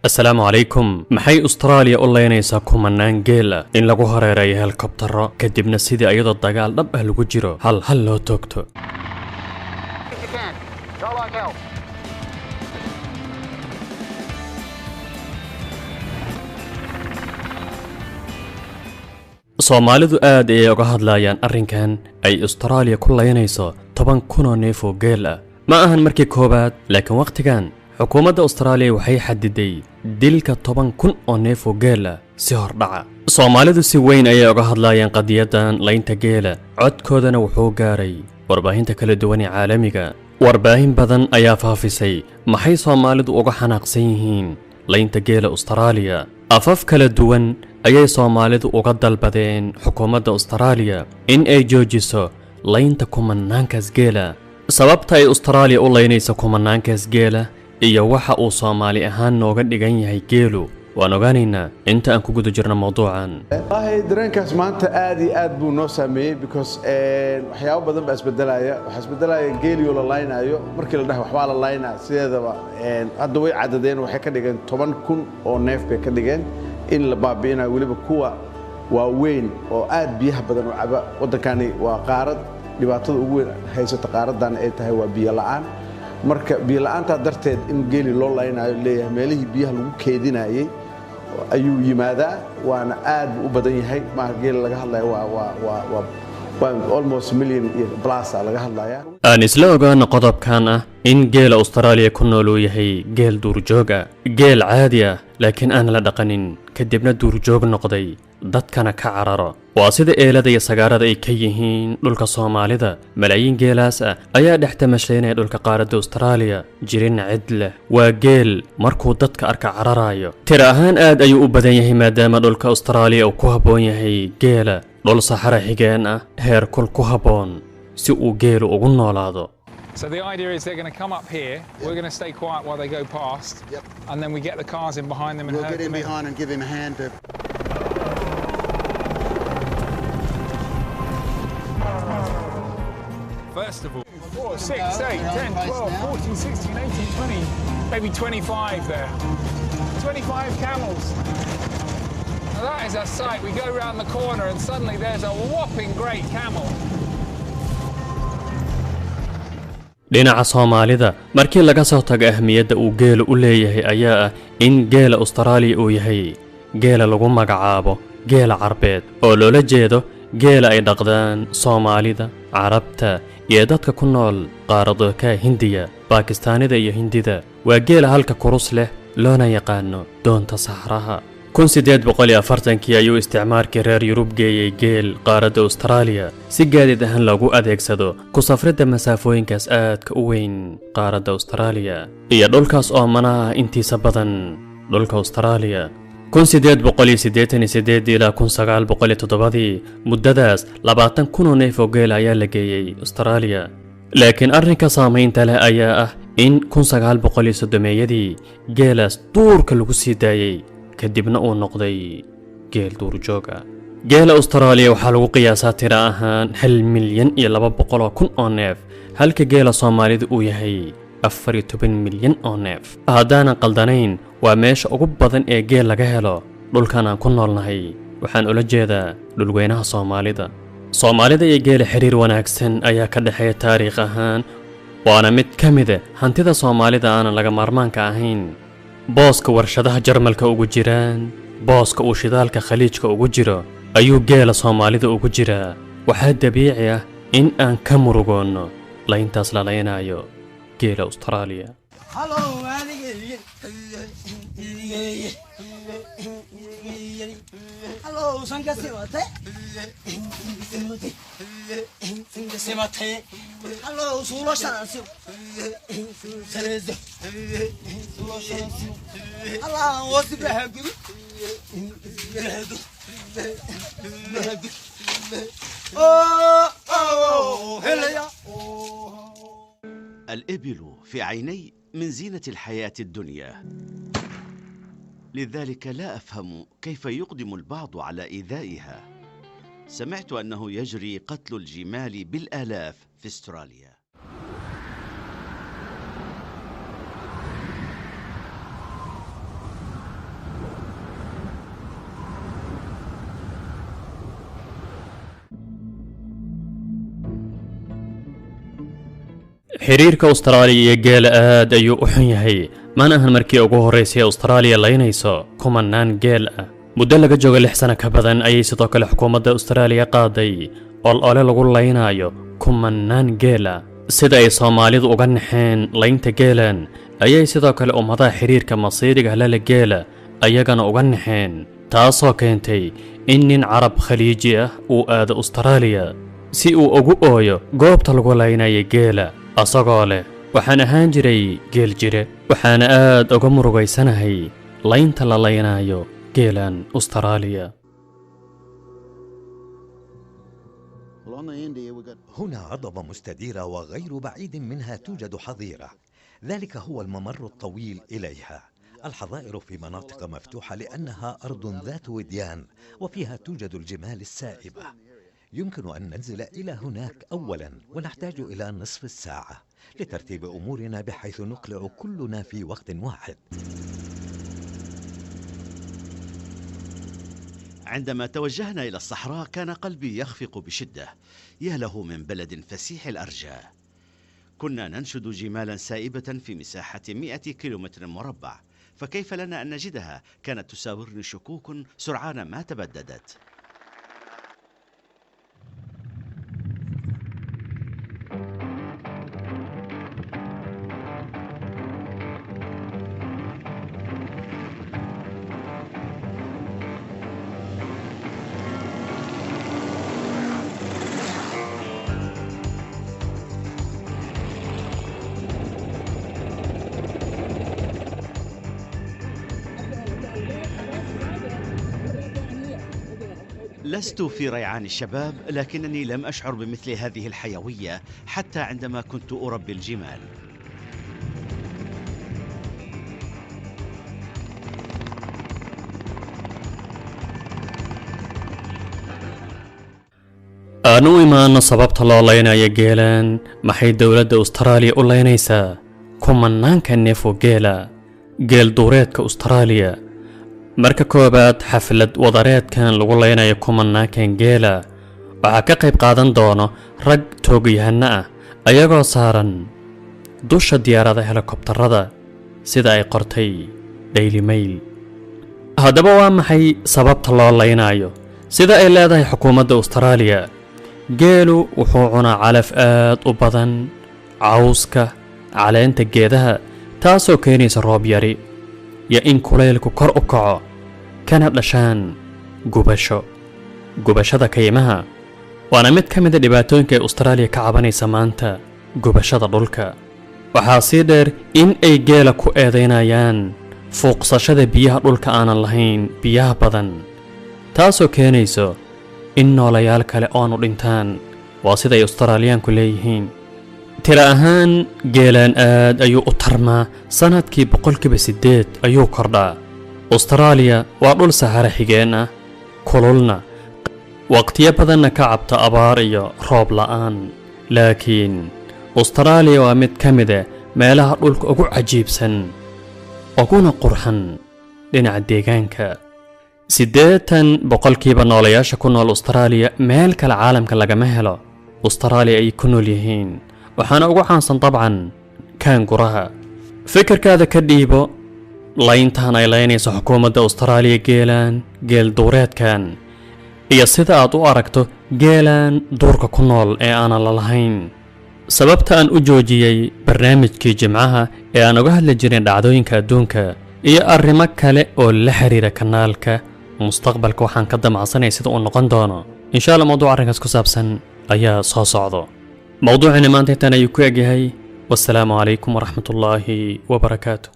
السلام عليكم. maxay Australia u leynaysaa kumanaan geel in lagu hareereeyo helikobtaro kadibna sidii ayada dagaal dhab ah lagu jiro hal loo toogto. Soomaalidu aad ay uga hadlayaan arrinkan ay Australia ku leynayso 10,000 oo neef oo geel ah. Ma ahan markii koobaad, laakiin waqtigan xukuumadda Australia waxay xadiday dilka 10,000 oo neef oo geel ah si hordhaca. Soomaalidu si weyn ayay uga hadlayaan qadiyadan leynta geela, codkoodana wuxuu gaaray warbaahinta kala duwan ee caalamiga. Warbaahin badan ayaa faafisay maxay Soomaalidu uga xanaaqsan yihiin leynta geela Australia. afaf kala duwan ayay Soomaalidu uga dalbadeen xukuumadda Australia in ay joojiso leynta kumanaankaas geela. sababta ay Australia u leynayso kumanaankaas geela iyo waxa uu Soomaali ahaan nooga dhigan yahay geelu waan ogaanaynaa inta aan ku guda jirno mawduucan. dareenkaas maanta aad iyo aad buu noo saameeyay because waxyaabo badan baa isbedelaya geeliyo la laynayo markii la dhahay waxba la laynaa sideedaba hadda way cadadeen waxay ka dhigeen 10,000 oo neef bay ka dhigeen in la baabi'inayo waliba kuwa waaweyn oo aad biyaha badan u caba. wadankani waa qaarad dhibaatada ugu weyn haysata qaaradan ay tahay waa biyo la'aan. marka biyo la'aanta darteed in geeli loo laynayo leeyahay meelihii biyaha lagu keedinayay ayuu yimaadaa waana aad u badan yahay. ma geel laga hadlayo waa almost million plus laga hadlaya. aan isla ogaano qodobkan ah in geela Australia ku nool uu yahay geel duurjoog ah, geel caadi ah laakiin aan la dhaqanin kadibna duurjoog noqday dadkana ka cararo. waa sida eelada iyo sagaarada ay ka yihiin dhulka Soomaalida. malaayiin geelaas ah ayaa dhex tamashaynaya dhulka qaaradda Australia jirin cid leh. waa geel markuu dadka arka cararayo. tira ahaan aad ayuu u badan yahay maadaama dhulka Australia uu ku habboon yahay geela, dhul saxara xigeen ah, heer kul ku habboon si uu geelu ugu noolaado. So the idea is they're going to come up here, we're going to stay quiet while they go past, and then we get the cars in behind them and we'll get in behind and give him a hand to... First of all, 4, 6, 8, 10, 12, 14, 16, 18, 20, maybe 25 there. 25 camels. Now that is a sight. We go around the corner and suddenly there's a whopping great camel. dhinaca Soomaalida markii laga soo tago ahmiyadda uu geelu u leeyahay ayaa ah in geela Australia uu yahay geela lagu magacaabo geela Carbeed oo loola jeedo geela ay dhaqdaan Soomaalida, Carabta iyo dadka ku nool qaaradda Hindiya, Baakistaanida iyo Hindida. waa geela halka kurus leh loona yaqaano doonta Saxaraha. 1840 ayuu isticmaalkii reer Yurub geeyay geel qaaradda Australia si gaadiid ahaan lagu adeegsado ku safridda masaafooyinkaas aadka u weyn qaaradda Australia iyo dhulkaas oo manaha intiisa badan dhulka Australia. 1888 ilaa 1907 muddadaas 20,000 oo neef oo geel ayaa la geeyay Australia. laakiin arrinka saameynta leh ayaa ah in 1930 geelaas duurka lagu sii daayay kadibna uu noqday geel duurjoog ah. geela Australia waxaa lagu qiyaasaa tira ahaan 1,200,000 oo neef, halka geela Soomaalida uu yahay 14 milyan oo neef. haddaanan qaldanayn waa meesha ugu badan ee geel laga helo dhulkan aan ku noolnahay. waxaan ula jeedaa dhulweynaha Soomaalida. Soomaalida iyo geela xiriir wanaagsan ayaa ka dhaxeeya taariikh ahaan, waana mid ka mid ah hantida Soomaalida aanan laga maarmaanka ahayn. booska warshadaha Jarmalka ugu jiraan, booska uu shidaalka Khaliijka ugu jiro ayuu geela Soomaalida ugu jiraa. waxaa dabiici ah in aan ka murugoonno layntaas la leynayo geela Australia. الإبل في عيني من زينة الحياة الدنيا، لذلك لا أفهم كيف يقدم البعض على إيذائها. سمعت أنه يجري قتل الجمال بالآلاف في استراليا. xiriirka Australia iyo geela aad ayuu u xun yahay mana ahan markii ugu horeysay Australia laynayso kumanaan geel ah muddo laga joogo 6 sano ka badan ayay sidoo kale xukuumadda Australia qaaday olole lagu laynayo kumanaan geel ah sida ay Soomaalidu uga naxeen laynta geelan ayay sidoo kale ummadaha xiriirka masiiriga la geela ayagana uga naxeen taasoo keentay in nin Carab Khaliiji ah uu aado Australia si uu ugu ooyo goobta lagu laynayo geela asagoo leh waxaan ahaan jiray geel jire waxaan aad uga murugaysanahay laynta la laynayo geelan Australia. هنا هضبة مستديرة وغير بعيد منها توجد حظيرة، ذلك هو الممر الطويل إليها. الحظائر في مناطق مفتوحة لأنها أرض ذات وديان وفيها توجد الجمال السائبة. يمكن أن ننزل إلى هناك أولا ونحتاج إلى نصف الساعة لترتيب أمورنا بحيث نقلع كلنا في وقت واحد. عندما توجهنا إلى الصحراء كان قلبي يخفق بشدة، يا له من بلد فسيح الأرجاء. كنا ننشد جمالا سائبة في مساحة 100 كيلومتر مربع، فكيف لنا أن نجدها؟ كانت تساورني شكوك سرعان ما تبددت. لست في ريعان الشباب، لكنني لم أشعر بمثل هذه الحيوية حتى عندما كنت أربي الجمال. أنو إيمان صببت الله لينا يا جيلان محي دولة أستراليا أولينيسا كمان كان نفو جيلا جيل دوريت كأستراليا marka koobaad xaflad wadareed kan lagu leynayo kumanaan geela waxa ka qayb qaadan doono rag toogiyahana ah ayagoo saaran dusha diyaarada helikobtarada sida ay qortay Daily Mail. haddaba waa maxay sababta loo leynayo sida ay leedahay xukuumadda Australia geelu wuxuu cunaa calaf aad u badan cawska caleenta geedaha taasoo keenaysa roob yari ya in kuleylku kor u kaco kana dhashaan gubashada kaymaha waana mid ka mid ah dhibaatooyinka Australia ka cabanaysa maanta gubashada dhulka waxaa sii dheer in ay geela ku eedeynayaan fuuqsashada biyaha dhulka aanan lahayn biyaha badan taasoo keenayso in noolayaal kale oo dhintaan waa sida ay Australiaanku leeyihiin tira ahaan geelan aad ayuu u tarmaa sanadkii 8% ayuu kordhaa Australia waa dhul Sahara xigeen ah kululna waqtiyo badanna ka cabta abaar iyo roob la'aan laakiin Australia waa mid ka mid ah meelaha dhulka ugu cajiibsan uguna qurxan dhinaca deegaanka 80% noolayaasha ku nool Australia meel kale caalamka lagama helo Australia ay ku nool yihiin waxaana ugu caansan dabcan kaanguraha fikirkaada ka dhiibo layntan ay leynayso xukuumadda Australia geelan geel duureedkan iyo sida aad u aragto geelan duurka ku nool ee aan la lahayn sababta aan u joojiyay barnaamijkii jimcaha ee aan uga hadli jirin dhacdooyinka adduunka iyo arrimo kale oo la xiriira kanaalka mustaqbalka waxaan ka damacsanay sida uu noqon doono insha Allah mawduuc arrinkaas ku saabsan ayaa soo socdo موضوعنا ما انتهينا يكويجي والسلام عليكم ورحمة الله وبركاته.